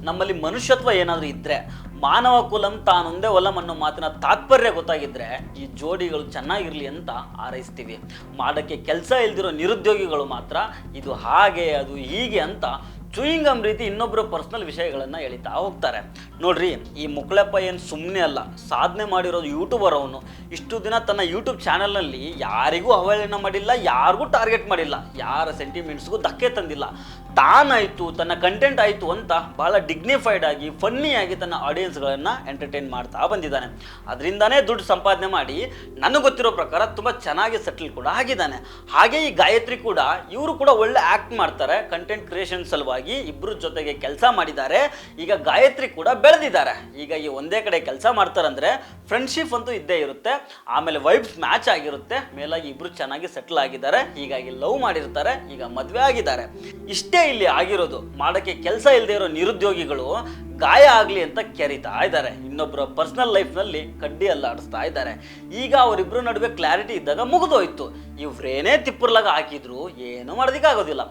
ನಮ್ಮಲ್ಲಿ ಮನುಷ್ಯತ್ವ ಏನಾದರೂ ಇದ್ದರೆ, ಮಾನವ ಕುಲಂ ತಾನೊಂದೇ ಒಲಂ ಅನ್ನೋ ಮಾತಿನ ತಾತ್ಪರ್ಯ ಗೊತ್ತಾಗಿದ್ದರೆ ಈ ಜೋಡಿಗಳು ಚೆನ್ನಾಗಿರಲಿ ಅಂತ ಹಾರೈಸ್ತೀವಿ. ಮಾಡೋಕ್ಕೆ ಕೆಲಸ ಇಲ್ದಿರೋ ನಿರುದ್ಯೋಗಿಗಳು ಮಾತ್ರ ಇದು ಹಾಗೆ ಅದು ಹೀಗೆ ಅಂತ ಚೂಯಿಂಗಮ್ ರೀತಿ ಇನ್ನೊಬ್ಬರ ಪರ್ಸ್ನಲ್ ವಿಷಯಗಳನ್ನು ಎಳಿತಾ ಹೋಗ್ತಾರೆ. ನೋಡ್ರಿ, ಈ ಮುಕ್ಳೆಪ್ಪ ಏನು ಸುಮ್ಮನೆ ಅಲ್ಲ, ಸಾಧನೆ ಮಾಡಿರೋದು ಯೂಟ್ಯೂಬರ್. ಅವನು ಇಷ್ಟು ದಿನ ತನ್ನ ಯೂಟ್ಯೂಬ್ ಚಾನಲ್ನಲ್ಲಿ ಯಾರಿಗೂ ಅವಹೇಳನ ಮಾಡಿಲ್ಲ, ಯಾರಿಗೂ ಟಾರ್ಗೆಟ್ ಮಾಡಿಲ್ಲ, ಯಾರ ಸೆಂಟಿಮೆಂಟ್ಸ್ಗೂ ಧಕ್ಕೆ ತಂದಿಲ್ಲ. ತಾನಾಯಿತು, ತನ್ನ ಕಂಟೆಂಟ್ ಆಯಿತು ಅಂತ ಭಾಳ ಡಿಗ್ನಿಫೈಡ್ ಆಗಿ ಫನ್ನಿಯಾಗಿ ತನ್ನ ಆಡಿಯನ್ಸ್ಗಳನ್ನು ಎಂಟರ್ಟೈನ್ ಮಾಡ್ತಾ ಬಂದಿದ್ದಾನೆ. ಅದರಿಂದನೇ ದುಡ್ಡು ಸಂಪಾದನೆ ಮಾಡಿ ನನಗೆ ಗೊತ್ತಿರೋ ಪ್ರಕಾರ ತುಂಬ ಚೆನ್ನಾಗಿ ಸೆಟಲ್ ಕೂಡ ಆಗಿದ್ದಾನೆ. ಹಾಗೆ ಈ ಗಾಯತ್ರಿ ಕೂಡ, ಇವರು ಕೂಡ ಒಳ್ಳೆ ಆ್ಯಕ್ಟ್ ಮಾಡ್ತಾರೆ. ಕಂಟೆಂಟ್ ಕ್ರಿಯೇಷನ್ ಸಲುವಾಗಿ ಇಬ್ಬರು ಜೊತೆಗೆ ಕೆಲಸ ಮಾಡಿದ್ದಾರೆ. ಈಗ ಗಾಯತ್ರಿ ಕೂಡ ಬೆಳೆದಿದ್ದಾರೆ. ಈಗ ಈ ಒಂದೇ ಕಡೆ ಕೆಲಸ ಮಾಡ್ತಾರಂದ್ರೆ ಫ್ರೆಂಡ್ಶಿಪ್ ಅಂತೂ ಇದ್ದೇ ಇರುತ್ತೆ, ಆಮೇಲೆ ವೈಬ್ಸ್ ಮ್ಯಾಚ್ ಆಗಿರುತ್ತೆ, ಮೇಲಾಗಿ ಇಬ್ರು ಚೆನ್ನಾಗಿ ಸೆಟಲ್ ಆಗಿದ್ದಾರೆ. ಹೀಗಾಗಿ ಲವ್ ಮಾಡಿರ್ತಾರೆ, ಈಗ ಮದುವೆ ಆಗಿದ್ದಾರೆ. ಇಷ್ಟೇ ಇಲ್ಲಿ ಆಗಿರೋದು. ಮಾಡೋಕ್ಕೆ ಕೆಲಸ ಇಲ್ಲದೆ ಇರೋ ನಿರುದ್ಯೋಗಿಗಳು ಗಾಯ ಆಗಲಿ ಅಂತ ಕೆರಿತಾ ಇದ್ದಾರೆ, ಇನ್ನೊಬ್ಬರ ಪರ್ಸನಲ್ ಲೈಫ್ನಲ್ಲಿ ಕಡ್ಡಿ ಅಲ್ಲಾಡಿಸ್ತಾ ಇದ್ದಾರೆ. ಈಗ ಅವರಿಬ್ಬರ ನಡುವೆ ಕ್ಲಾರಿಟಿ ಇದ್ದಾಗ ಮುಗಿದೋಯ್ತು. ಇವ್ರೇನೇ ತಿಪ್ಪರ್ಲಾಗ ಹಾಕಿದ್ರು ಏನೂ ಮಾಡೋದಕ್ಕಾಗೋದಿಲ್ಲ.